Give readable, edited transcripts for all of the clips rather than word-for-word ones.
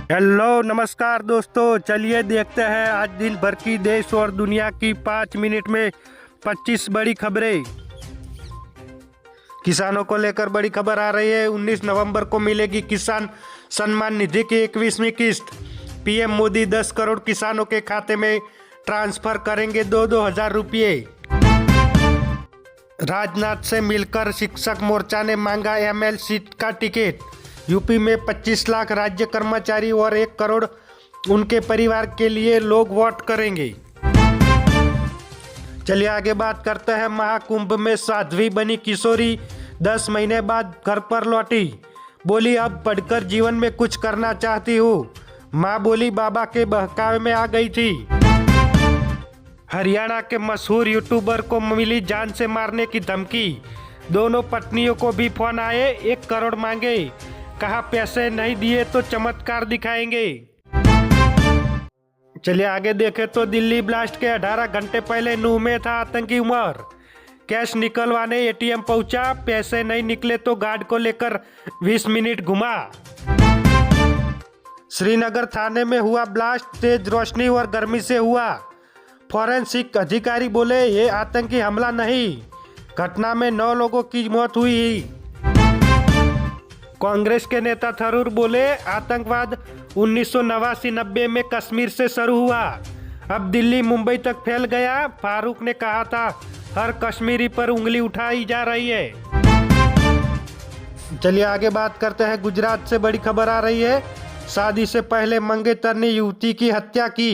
Hello नमस्कार दोस्तों, चलिए देखते हैं आज दिन भर की देश और दुनिया की 5 मिनट में 25 बड़ी खबरें। किसानों को लेकर बड़ी खबर आ रही है। 19 नवंबर को मिलेगी किसान सम्मान निधि की 21वीं किस्त। पीएम मोदी 10 करोड़ किसानों के खाते में ट्रांसफर करेंगे 2-2 हजार रुपये। राजनाथ से मिलकर शिक्षक मोर्चा ने मांगा एमएल सीट का टिकट। यूपी में 25 लाख राज्य कर्मचारी और 1 करोड़ उनके परिवार के लिए लोग वोट करेंगे। चलिए आगे बात करते हैं। महाकुंभ में साध्वी बनी किशोरी 10 महीने बाद घर पर लौटी। बोली अब पढ़कर जीवन में कुछ करना चाहती हूँ। माँ बोली बाबा के बहकावे में आ गई थी। हरियाणा के मशहूर यूट्यूबर को मिली जान से मारने की धमकी। दोनों पत्नियों को भी फोन आए, 1 करोड़ मांगे। कहा पैसे नहीं दिए तो चमत्कार दिखाएंगे। चलिए आगे देखें तो दिल्ली ब्लास्ट के 18 घंटे पहले नूह में था आतंकी उमर। कैश निकलवाने एटीएम पहुंचा, पैसे नहीं निकले तो गार्ड को लेकर 20 मिनट घुमा। श्रीनगर थाने में हुआ ब्लास्ट, तेज रोशनी और गर्मी से हुआ। फॉरेंसिक अधिकारी बोले ये आतंकी हमला नहीं, घटना में 9 लोगों की मौत हुई। कांग्रेस के नेता थरूर बोले आतंकवाद 1989-90 में कश्मीर से शुरू हुआ, अब दिल्ली मुंबई तक फैल गया। फारूक ने कहा था हर कश्मीरी पर उंगली उठाई जा रही है। चलिए आगे बात करते हैं। गुजरात से बड़ी खबर आ रही है। शादी से पहले मंगेतर ने युवती की हत्या की।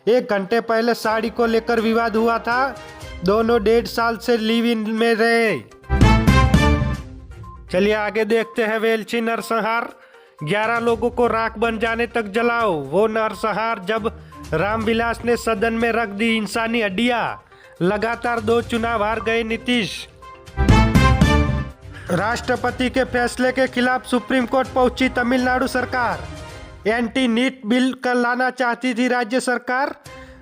1 घंटे पहले साड़ी को लेकर विवाद हुआ था। दोनों 1.5 साल से लिव इन में रहे। चलिए आगे देखते हैं। वेलची नरसंहार, 11 लोगों को राख बन जाने तक जलाओ। वो नरसंहार जब रामविलास ने सदन में रख दी इंसानी हड्डियां। लगातार 2 चुनाव हार गए नीतीश। राष्ट्रपति के फैसले के खिलाफ सुप्रीम कोर्ट पहुंची तमिलनाडु सरकार। एंटी नीट बिल कर लाना चाहती थी राज्य सरकार,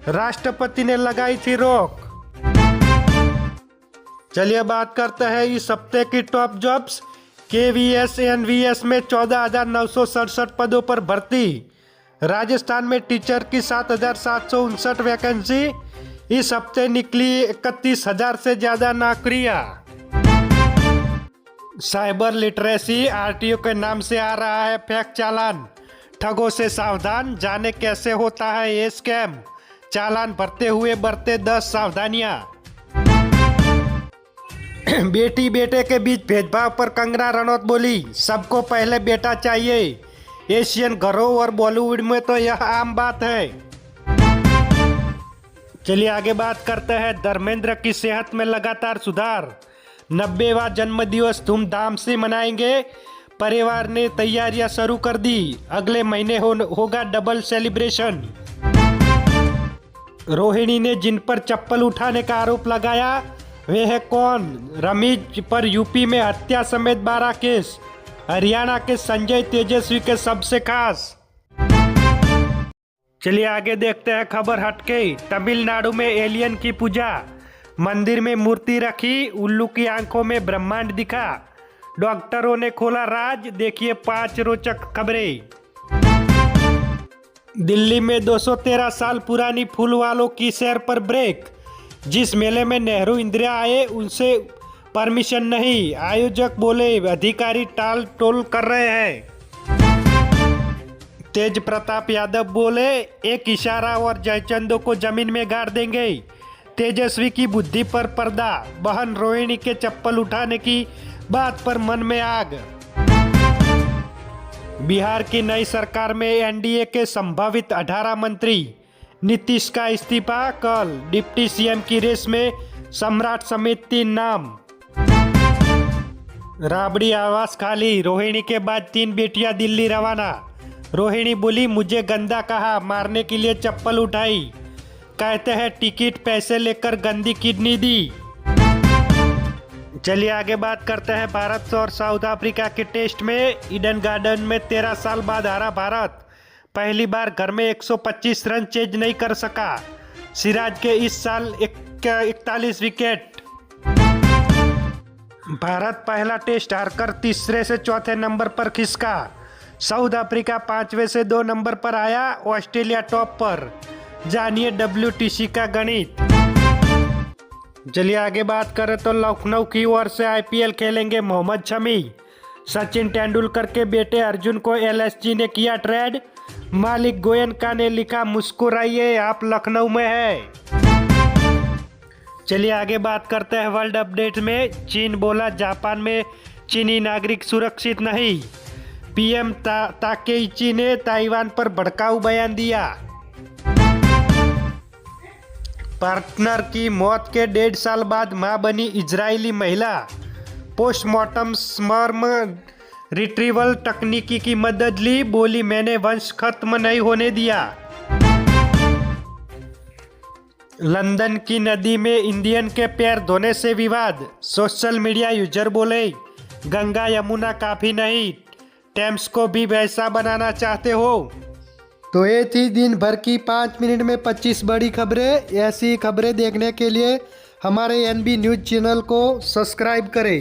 राष्ट्रपति ने लगाई थी रोक। चलिए बात करते हैं इस हफ्ते की टॉप जॉब्स। केवीएस एनवीएस में 14,967 पदों पर भर्ती। राजस्थान में टीचर की 7,759 वैकेंसी। इस हफ्ते निकली 31,000 से ज्यादा नौकरियां। साइबर लिटरेसी, आरटीओ के नाम से आ रहा है फेक चालान। ठगों से सावधान, जाने कैसे होता है ये स्कैम। चालान भरते हुए बरते 10 सावधानियां। बेटी बेटे के बीच भेदभाव पर कंगना रनौत बोली सबको पहले बेटा चाहिए। एशियन घरों और बॉलीवुड में तो यह आम बात है। चलिए आगे बात करते हैं। धर्मेंद्र की सेहत में लगातार सुधार। 90वां जन्मदिवस धूमधाम से मनाएंगे। परिवार ने तैयारियां शुरू कर दी। अगले महीने होगा डबल सेलिब्रेशन। रोहिणी ने जिन पर चप्पल उठाने का आरोप लगाया वे है कौन? रमीज पर यूपी में हत्या समेत 12 केस। हरियाणा के संजय तेजस्वी के सबसे खास। चलिए आगे देखते हैं खबर हटके। तमिलनाडु में एलियन की पूजा, मंदिर में मूर्ति रखी, उल्लू की आंखों में ब्रह्मांड दिखा। डॉक्टरों ने खोला राज, देखिए 5 रोचक खबरें। दिल्ली में 213 साल पुरानी फूल वालों की सैर पर ब्रेक। जिस मेले में नेहरू इंदिरा आए उनसे परमिशन नहीं, आयोजक बोले अधिकारी टाल टोल कर रहे हैं। तेज प्रताप यादव बोले एक इशारा और जयचंदो को जमीन में गाड़ देंगे। तेजस्वी की बुद्धि पर पर्दा, बहन रोहिणी के चप्पल उठाने की बात पर मन में आग। बिहार की नई सरकार में एनडीए के संभावित 18 मंत्री। नीतीश का इस्तीफा कल। डिप्टी सीएम की रेस में सम्राट समेत 3 नाम। राबड़ी आवास खाली, रोहिणी के बाद 3 बेटियां दिल्ली रवाना। रोहिणी बोली मुझे गंदा कहा, मारने के लिए चप्पल उठाई। कहते हैं टिकट पैसे लेकर गंदी किडनी दी। चलिए आगे बात करते हैं। भारत और साउथ अफ्रीका के टेस्ट में ईडन गार्डन में 13 साल बाद हारा भारत। पहली बार घर में 125 रन चेज नहीं कर सका। सिराज के इस साल 41 विकेट। भारत पहला टेस्ट हारकर तीसरे से चौथे नंबर पर खिसका। साउथ अफ्रीका 5वें से 2 नंबर पर आया, ऑस्ट्रेलिया टॉप पर। जानिए WTC का गणित। चलिए आगे बात करें तो लखनऊ की ओर से IPL खेलेंगे मोहम्मद शमी। सचिन तेंदुलकर के बेटे अर्जुन को LSG ने किया ट्रेड। मालिक गोयनका ने लिखा मुस्कुराइए आप लखनऊ में है। चलिए आगे बात करते हैं वर्ल्ड अपडेट में। चीन बोला जापान में चीनी नागरिक सुरक्षित नहीं। PM ताकेइची ने ताइवान पर भड़काऊ बयान दिया। पार्टनर की मौत के 1.5 साल बाद मां बनी इजरायली महिला। पोस्टमार्टम स्पर्म रिट्रीवल तकनीकी की मदद ली, बोली मैंने वंश खत्म नहीं होने दिया। लंदन की नदी में इंडियन के पैर धोने से विवाद। सोशल मीडिया यूजर बोले गंगा यमुना काफ़ी नहीं, टेम्स को भी वैसा बनाना चाहते हो। तो ये थी दिन भर की 5 मिनट में 25 बड़ी खबरें। ऐसी खबरें देखने के लिए हमारे NB न्यूज़ चैनल को सब्सक्राइब करें।